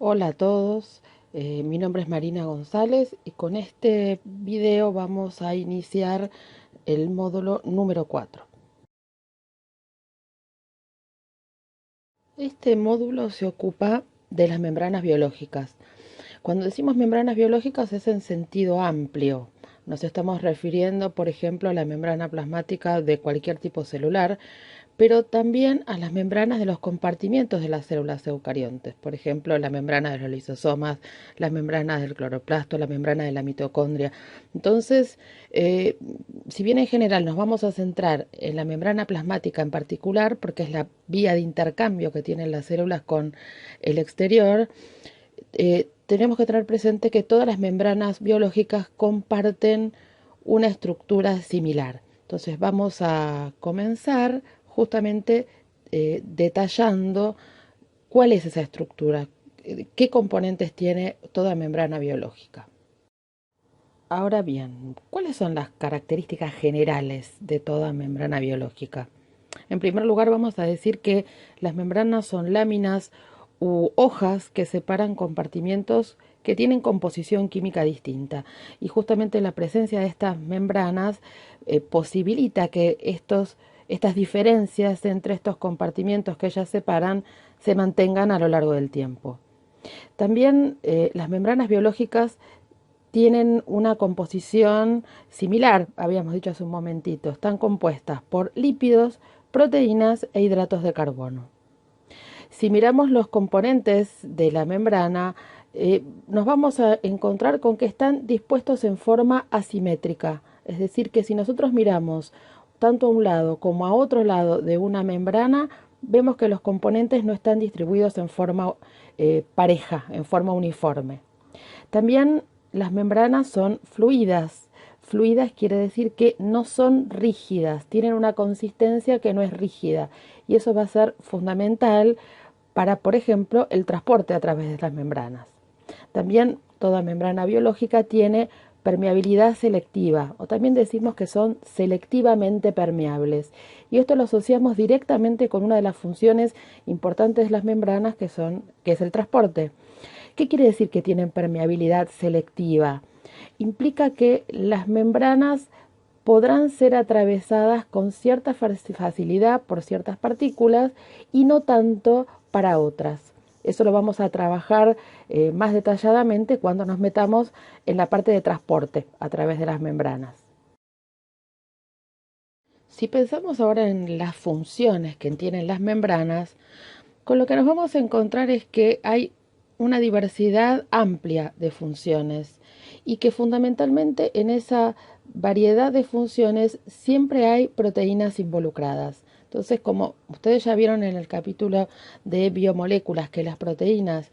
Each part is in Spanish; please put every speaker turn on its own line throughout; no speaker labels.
Hola a todos, mi nombre es Marina González y con este video vamos a iniciar el módulo número 4. Este módulo se ocupa de las membranas biológicas. Cuando decimos membranas biológicas es en sentido amplio. Nos estamos refiriendo, por ejemplo, a la membrana plasmática de cualquier tipo celular, pero también a las membranas de los compartimientos de las células eucariontes, por ejemplo, la membrana de los lisosomas, la membrana del cloroplasto, la membrana de la mitocondria. Entonces, si bien en general nos vamos a centrar en la membrana plasmática en particular, porque es la vía de intercambio que tienen las células con el exterior, tenemos que tener presente que todas las membranas biológicas comparten una estructura similar. Entonces vamos a comenzar justamente detallando cuál es esa estructura, qué componentes tiene toda membrana biológica. Ahora bien, ¿cuáles son las características generales de toda membrana biológica? En primer lugar, vamos a decir que las membranas son láminas u hojas que separan compartimientos que tienen composición química distinta. Y justamente la presencia de estas membranas posibilita que estas diferencias entre estos compartimientos que ellas separan se mantengan a lo largo del tiempo. También las membranas biológicas tienen una composición similar, habíamos dicho hace un momentito. Están compuestas por lípidos, proteínas e hidratos de carbono. Si miramos los componentes de la membrana, nos vamos a encontrar con que están dispuestos en forma asimétrica. Es decir, que si nosotros miramos tanto a un lado como a otro lado de una membrana, vemos que los componentes no están distribuidos en forma pareja, en forma uniforme. También las membranas son fluidas. Fluidas quiere decir que no son rígidas, tienen una consistencia que no es rígida. Y eso va a ser fundamental para, por ejemplo, el transporte a través de las membranas. También toda membrana biológica tiene permeabilidad selectiva, o también decimos que son selectivamente permeables. Y esto lo asociamos directamente con una de las funciones importantes de las membranas que es el transporte. ¿Qué quiere decir que tienen permeabilidad selectiva? Implica que las membranas podrán ser atravesadas con cierta facilidad por ciertas partículas y no tanto para otras. Eso lo vamos a trabajar más detalladamente cuando nos metamos en la parte de transporte a través de las membranas. Si pensamos ahora en las funciones que tienen las membranas, con lo que nos vamos a encontrar es que hay una diversidad amplia de funciones y que fundamentalmente en esa variedad de funciones siempre hay proteínas involucradas. Entonces, como ustedes ya vieron en el capítulo de biomoléculas, que las proteínas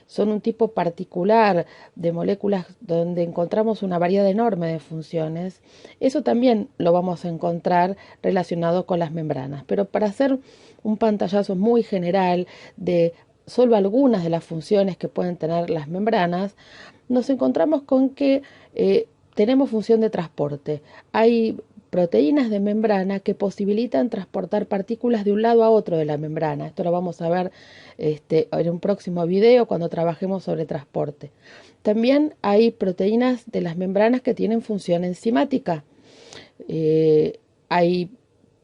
son un tipo particular de moléculas donde encontramos una variedad enorme de funciones, eso también lo vamos a encontrar relacionado con las membranas. Pero para hacer un pantallazo muy general de solo algunas de las funciones que pueden tener las membranas, nos encontramos con que tenemos función de transporte. Hay proteínas de membrana que posibilitan transportar partículas de un lado a otro de la membrana. Esto lo vamos a ver en un próximo video cuando trabajemos sobre transporte. También hay proteínas de las membranas que tienen función enzimática. Hay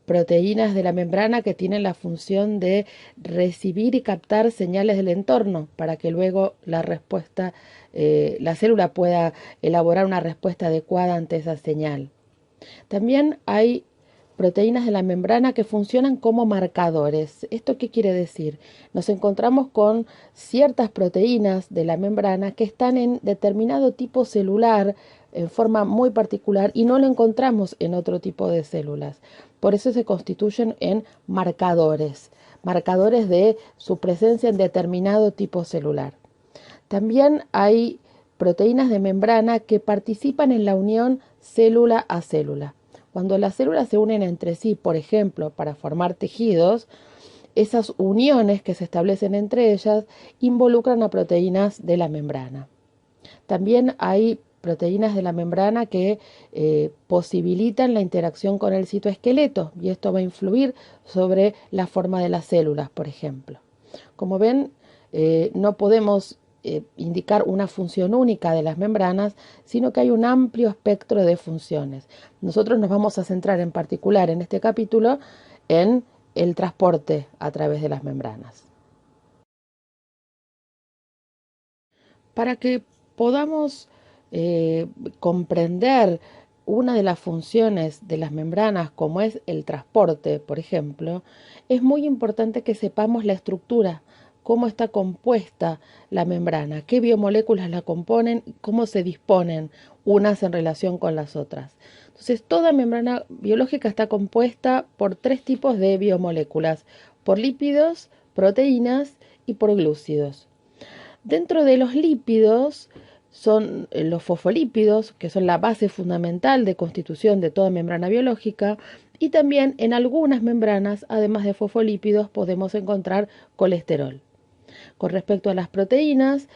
proteínas de la membrana que tienen la función de recibir y captar señales del entorno para que luego la célula pueda elaborar una respuesta adecuada ante esa señal. También hay proteínas de la membrana que funcionan como marcadores. ¿Esto qué quiere decir? Nos encontramos con ciertas proteínas de la membrana que están en determinado tipo celular en forma muy particular y no lo encontramos en otro tipo de células. Por eso se constituyen en marcadores, marcadores de su presencia en determinado tipo celular. También hay proteínas de membrana que participan en la unión célula a célula. Cuando las células se unen entre sí, por ejemplo, para formar tejidos, esas uniones que se establecen entre ellas involucran a proteínas de la membrana. También hay proteínas de la membrana que posibilitan la interacción con el citoesqueleto y esto va a influir sobre la forma de las células, por ejemplo. Como ven, no podemos indicar una función única de las membranas, sino que hay un amplio espectro de funciones. Nosotros nos vamos a centrar en particular en este capítulo en el transporte a través de las membranas. Para que podamos comprender una de las funciones de las membranas, como es el transporte, por ejemplo, es muy importante que sepamos la estructura, cómo está compuesta la membrana, qué biomoléculas la componen, cómo se disponen unas en relación con las otras. Entonces, toda membrana biológica está compuesta por tres tipos de biomoléculas, por lípidos, proteínas y por glúcidos. Dentro de los lípidos son los fosfolípidos, que son la base fundamental de constitución de toda membrana biológica, y también en algunas membranas, además de fosfolípidos, podemos encontrar colesterol. Con respecto a las proteínas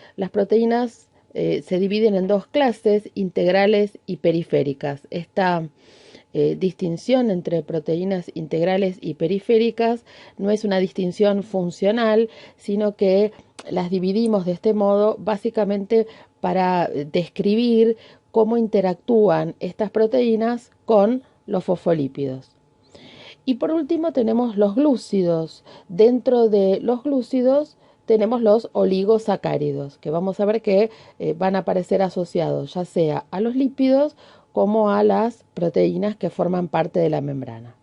se dividen en dos clases, integrales y periféricas. Esta distinción entre proteínas integrales y periféricas no es una distinción funcional, sino que las dividimos de este modo básicamente para describir cómo interactúan estas proteínas con los fosfolípidos. Y por último tenemos los glúcidos. Dentro de los glúcidos tenemos los oligosacáridos, que vamos a ver que van a aparecer asociados ya sea a los lípidos como a las proteínas que forman parte de la membrana.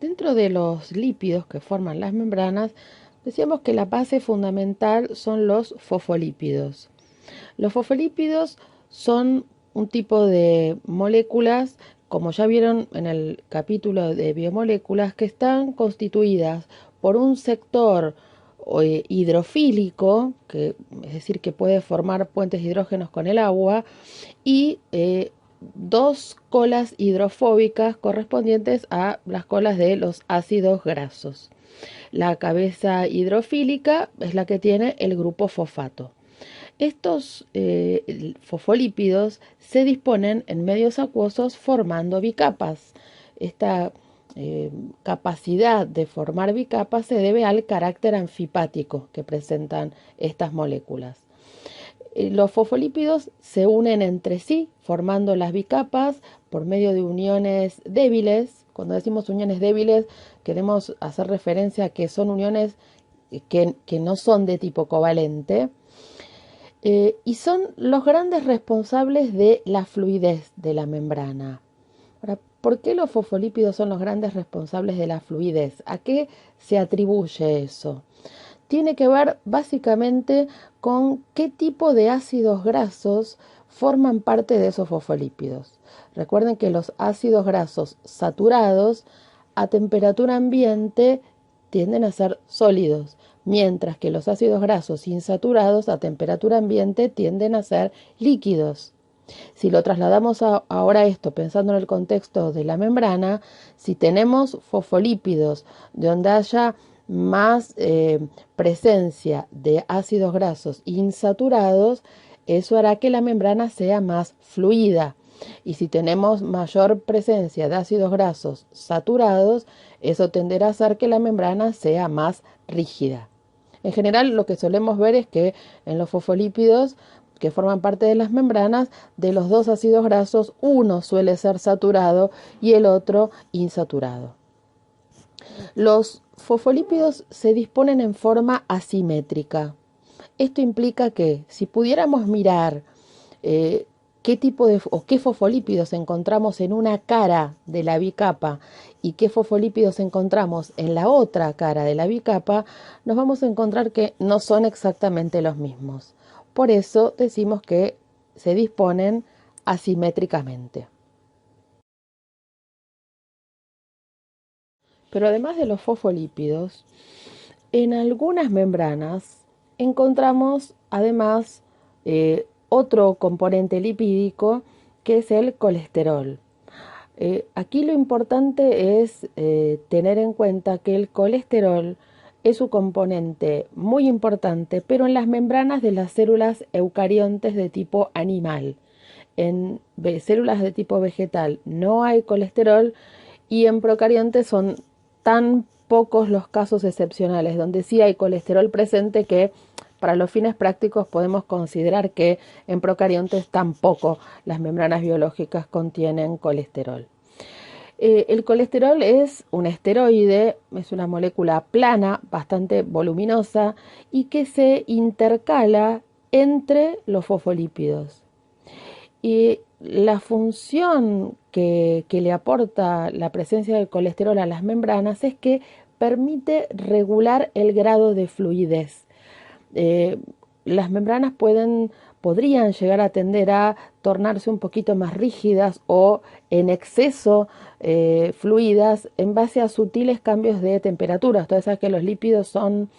Dentro de los lípidos que forman las membranas, decíamos que la base fundamental son los fosfolípidos. Los fosfolípidos son un tipo de moléculas, como ya vieron en el capítulo de biomoléculas, que están constituidas por un sector hidrofílico, es decir, que puede formar puentes de hidrógenos con el agua, y dos colas hidrofóbicas correspondientes a las colas de los ácidos grasos. La cabeza hidrofílica es la que tiene el grupo fosfato. Estos fosfolípidos se disponen en medios acuosos formando bicapas. Esta capacidad de formar bicapas se debe al carácter anfipático que presentan estas moléculas. Los fosfolípidos se unen entre sí formando las bicapas por medio de uniones débiles. Cuando decimos uniones débiles queremos hacer referencia a que son uniones que no son de tipo covalente. Y son los grandes responsables de la fluidez de la membrana. Ahora, ¿por qué los fosfolípidos son los grandes responsables de la fluidez? ¿A qué se atribuye eso? Tiene que ver básicamente con qué tipo de ácidos grasos forman parte de esos fosfolípidos. Recuerden que los ácidos grasos saturados a temperatura ambiente tienden a ser sólidos, mientras que los ácidos grasos insaturados a temperatura ambiente tienden a ser líquidos. Si lo trasladamos ahora esto pensando en el contexto de la membrana, si tenemos fosfolípidos donde haya más presencia de ácidos grasos insaturados, eso hará que la membrana sea más fluida. Y si tenemos mayor presencia de ácidos grasos saturados, eso tenderá a hacer que la membrana sea más rígida. En general, lo que solemos ver es que en los fosfolípidos que forman parte de las membranas, de los dos ácidos grasos, uno suele ser saturado y el otro insaturado. Los fosfolípidos se disponen en forma asimétrica. Esto implica que si pudiéramos mirar qué tipo de o qué fosfolípidos encontramos en una cara de la bicapa y qué fosfolípidos encontramos en la otra cara de la bicapa, nos vamos a encontrar que no son exactamente los mismos. Por eso decimos que se disponen asimétricamente. Pero además de los fosfolípidos, en algunas membranas encontramos además otro componente lipídico que es el colesterol. Aquí lo importante es tener en cuenta que el colesterol es un componente muy importante, pero en las membranas de las células eucariontes de tipo animal. En células de tipo vegetal no hay colesterol y en procariontes son tan pocos los casos excepcionales donde sí hay colesterol presente que para los fines prácticos podemos considerar que en procariontes tampoco las membranas biológicas contienen colesterol. El colesterol es un esteroide, es una molécula plana, bastante voluminosa y que se intercala entre los fosfolípidos. Y la función que le aporta la presencia del colesterol a las membranas es que permite regular el grado de fluidez. Las membranas podrían llegar a tender a tornarse un poquito más rígidas o en exceso fluidas en base a sutiles cambios de temperatura. Ustedes saben que los lípidos son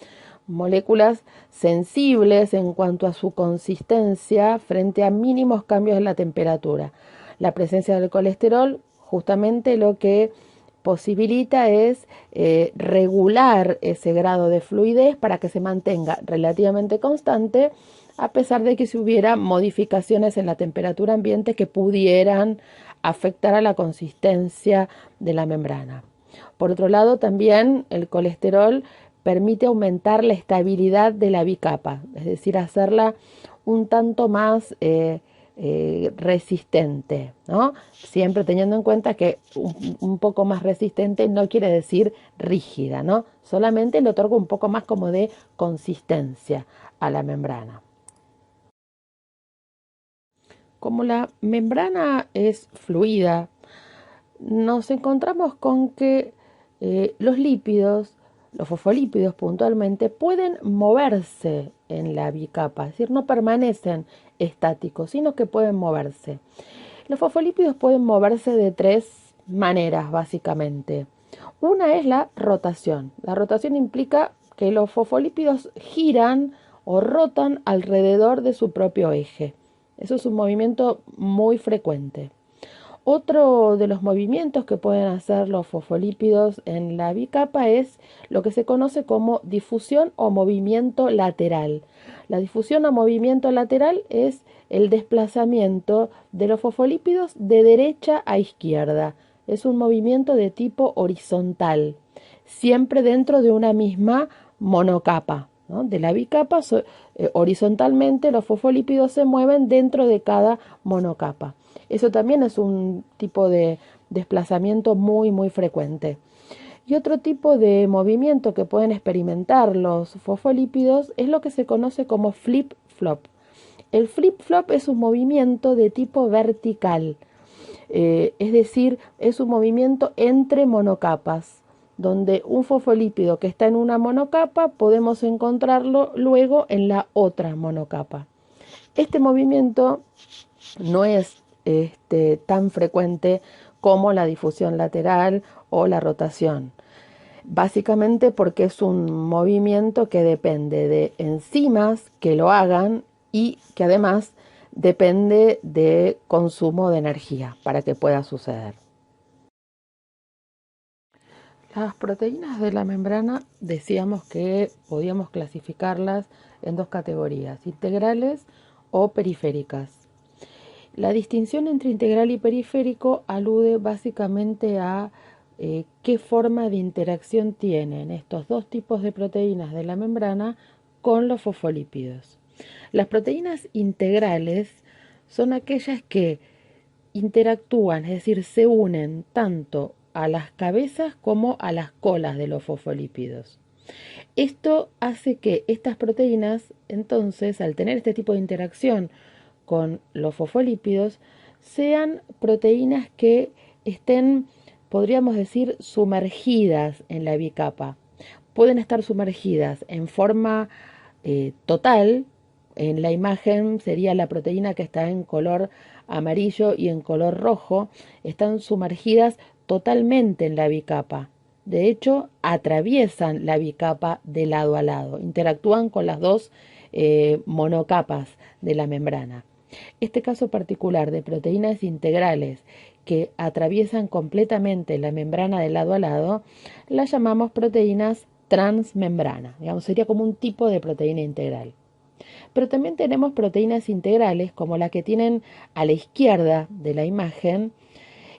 moléculas sensibles en cuanto a su consistencia frente a mínimos cambios en la temperatura. La presencia del colesterol justamente lo que posibilita es regular ese grado de fluidez para que se mantenga relativamente constante a pesar de que si hubiera modificaciones en la temperatura ambiente que pudieran afectar a la consistencia de la membrana. Por otro lado, también el colesterol permite aumentar la estabilidad de la bicapa, es decir, hacerla un tanto más resistente, ¿no? Siempre teniendo en cuenta que un poco más resistente no quiere decir rígida, ¿no? Solamente le otorga un poco más como de consistencia a la membrana. Como la membrana es fluida, nos encontramos con que los lípidos, los fosfolípidos puntualmente, pueden moverse en la bicapa, es decir, no permanecen estáticos, sino que pueden moverse. Los fosfolípidos pueden moverse de tres maneras, básicamente. Una es la rotación. La rotación implica que los fosfolípidos giran o rotan alrededor de su propio eje. Eso es un movimiento muy frecuente. Otro de los movimientos que pueden hacer los fosfolípidos en la bicapa es lo que se conoce como difusión o movimiento lateral. La difusión o movimiento lateral es el desplazamiento de los fosfolípidos de derecha a izquierda. Es un movimiento de tipo horizontal, siempre dentro de una misma monocapa, ¿no? De la bicapa, horizontalmente los fosfolípidos se mueven dentro de cada monocapa. Eso también es un tipo de desplazamiento muy, muy frecuente. Y otro tipo de movimiento que pueden experimentar los fosfolípidos es lo que se conoce como flip-flop. El flip-flop es un movimiento de tipo vertical, es decir, es un movimiento entre monocapas, donde un fosfolípido que está en una monocapa podemos encontrarlo luego en la otra monocapa. Este movimiento no es tan frecuente como la difusión lateral o la rotación, básicamente porque es un movimiento que depende de enzimas que lo hagan y que además depende de consumo de energía para que pueda suceder. Las proteínas de la membrana decíamos que podíamos clasificarlas en dos categorías, integrales o periféricas. La distinción entre integral y periférico alude básicamente a qué forma de interacción tienen estos dos tipos de proteínas de la membrana con los fosfolípidos. Las proteínas integrales son aquellas que interactúan, es decir, se unen tanto a las cabezas como a las colas de los fosfolípidos. Esto hace que estas proteínas, entonces, al tener este tipo de interacción con los fosfolípidos, sean proteínas que estén, podríamos decir, sumergidas en la bicapa. Pueden estar sumergidas en forma total. En la imagen sería la proteína que está en color amarillo y en color rojo. Están sumergidas totalmente en la bicapa. De hecho, atraviesan la bicapa de lado a lado. Interactúan con las dos monocapas de la membrana. Este caso particular de proteínas integrales que atraviesan completamente la membrana de lado a lado, las llamamos proteínas transmembrana. Digamos, sería como un tipo de proteína integral. Pero también tenemos proteínas integrales como la que tienen a la izquierda de la imagen,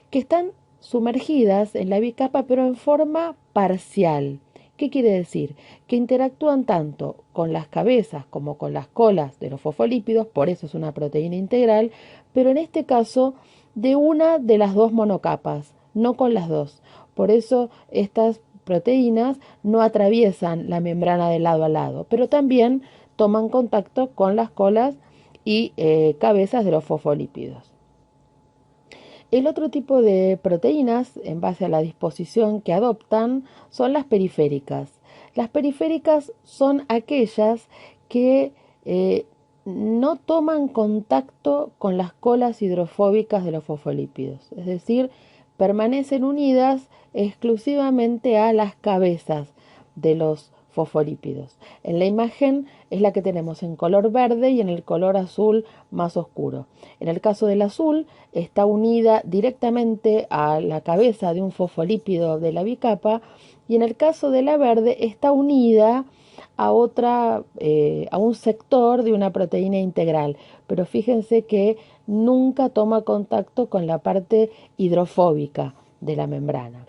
que están sumergidas en la bicapa, pero en forma parcial. ¿Qué quiere decir? Que interactúan tanto con las cabezas como con las colas de los fosfolípidos, por eso es una proteína integral, pero en este caso de una de las dos monocapas, no con las dos. Por eso estas proteínas no atraviesan la membrana de lado a lado, pero también toman contacto con las colas y cabezas de los fosfolípidos. El otro tipo de proteínas, en base a la disposición que adoptan, son las periféricas. Las periféricas son aquellas que no toman contacto con las colas hidrofóbicas de los fosfolípidos, es decir, permanecen unidas exclusivamente a las cabezas de los fosfolípidos. En la imagen es la que tenemos en color verde y en el color azul más oscuro. En el caso del azul está unida directamente a la cabeza de un fosfolípido de la bicapa y en el caso de la verde está unida a un sector de una proteína integral, pero fíjense que nunca toma contacto con la parte hidrofóbica de la membrana.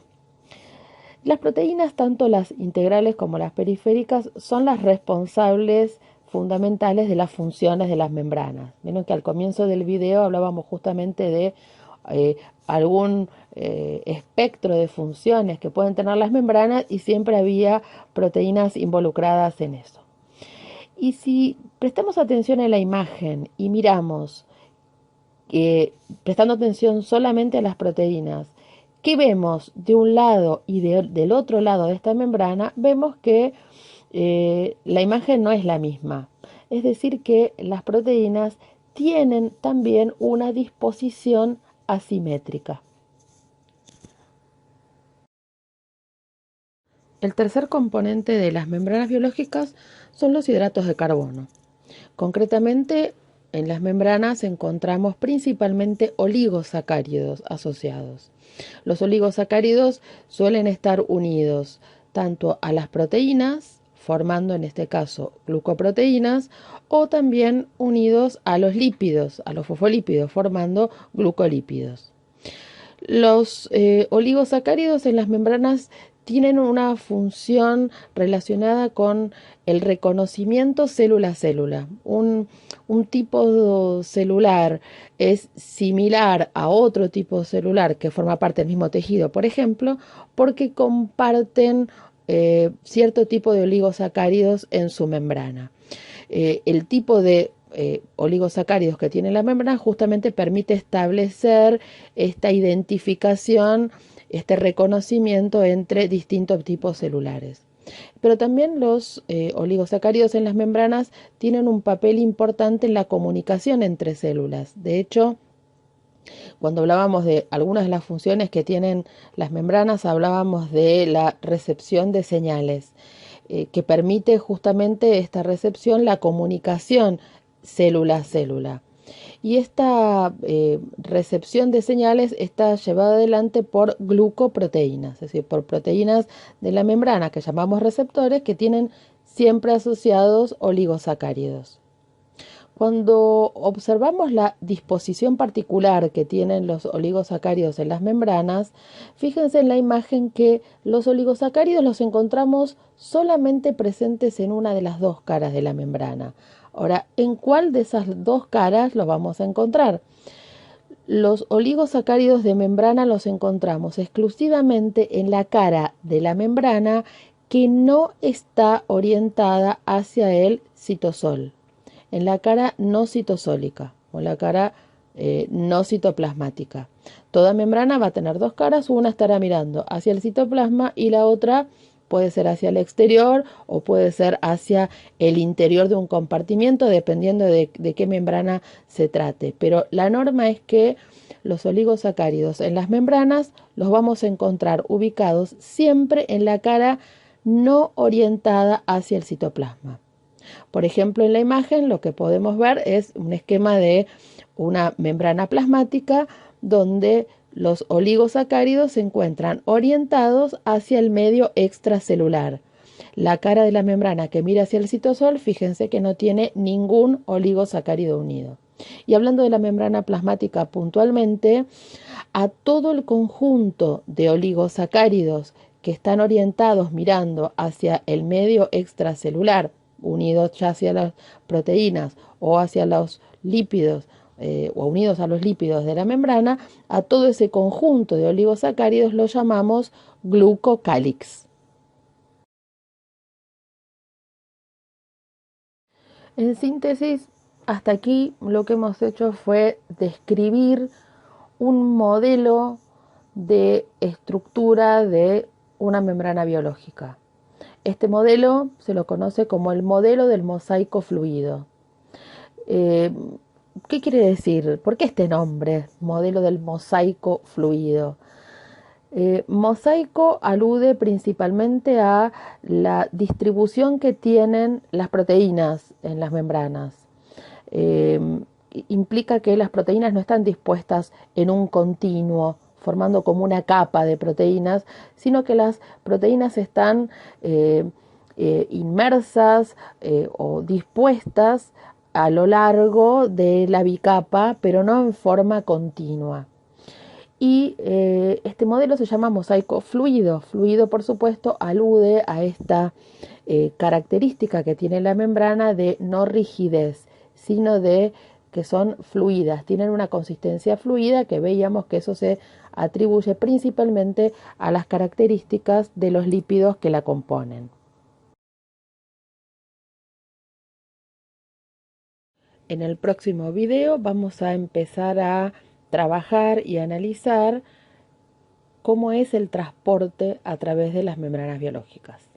Las proteínas, tanto las integrales como las periféricas, son las responsables fundamentales de las funciones de las membranas. Vieron que al comienzo del video hablábamos justamente de algún espectro de funciones que pueden tener las membranas y siempre había proteínas involucradas en eso. Y si prestamos atención a la imagen y miramos, prestando atención solamente a las proteínas, ¿qué vemos de un lado y del otro lado de esta membrana? Vemos que la imagen no es la misma. Es decir, que las proteínas tienen también una disposición asimétrica. El tercer componente de las membranas biológicas son los hidratos de carbono. Concretamente, en las membranas encontramos principalmente oligosacáridos asociados. Los oligosacáridos suelen estar unidos tanto a las proteínas, formando en este caso glucoproteínas, o también unidos a los lípidos, a los fosfolípidos, formando glucolípidos. Los oligosacáridos en las membranas tienen una función relacionada con el reconocimiento célula a célula. Un tipo celular es similar a otro tipo celular que forma parte del mismo tejido, por ejemplo, porque comparten cierto tipo de oligosacáridos en su membrana. El tipo de oligosacáridos que tiene la membrana justamente permite establecer esta identificación, este reconocimiento entre distintos tipos celulares. Pero también los oligosacáridos en las membranas tienen un papel importante en la comunicación entre células. De hecho, cuando hablábamos de algunas de las funciones que tienen las membranas, hablábamos de la recepción de señales, que permite justamente esta recepción, la comunicación célula a célula. Y esta recepción de señales está llevada adelante por glucoproteínas, es decir, por proteínas de la membrana que llamamos receptores, que tienen siempre asociados oligosacáridos. Cuando observamos la disposición particular que tienen los oligosacáridos en las membranas, fíjense en la imagen que los oligosacáridos los encontramos solamente presentes en una de las dos caras de la membrana. Ahora, ¿en cuál de esas dos caras los vamos a encontrar? Los oligosacáridos de membrana los encontramos exclusivamente en la cara de la membrana que no está orientada hacia el citosol, en la cara no citosólica o la cara no citoplasmática. Toda membrana va a tener dos caras, una estará mirando hacia el citoplasma y la otra puede ser hacia el exterior o puede ser hacia el interior de un compartimiento, dependiendo de qué membrana se trate. Pero la norma es que los oligosacáridos en las membranas los vamos a encontrar ubicados siempre en la cara no orientada hacia el citoplasma. Por ejemplo, en la imagen lo que podemos ver es un esquema de una membrana plasmática donde los oligosacáridos se encuentran orientados hacia el medio extracelular. La cara de la membrana que mira hacia el citosol, fíjense que no tiene ningún oligosacárido unido. Y hablando de la membrana plasmática puntualmente, A todo el conjunto de oligosacáridos que están orientados mirando hacia el medio extracelular, unidos ya hacia las proteínas o hacia los lípidos, o unidos a los lípidos de la membrana, a todo ese conjunto de oligosacáridos lo llamamos glucocálix. En síntesis, hasta aquí lo que hemos hecho fue describir un modelo de estructura de una membrana biológica. Este modelo se lo conoce como el modelo del mosaico fluido. Eh, ¿Qué quiere decir? ¿Por qué este nombre, modelo del mosaico fluido? Mosaico alude principalmente a la distribución que tienen las proteínas en las membranas. Eh, Implica que las proteínas no están dispuestas en un continuo, formando como una capa de proteínas, sino que las proteínas están inmersas o dispuestas a lo largo de la bicapa, pero no en forma continua. Y este modelo se llama mosaico fluido. Fluido, por supuesto, alude a esta característica que tiene la membrana de no rigidez, sino de que son fluidas, tienen una consistencia fluida, que veíamos que eso se atribuye principalmente a las características de los lípidos que la componen. En el próximo video vamos a empezar a trabajar y analizar cómo es el transporte a través de las membranas biológicas.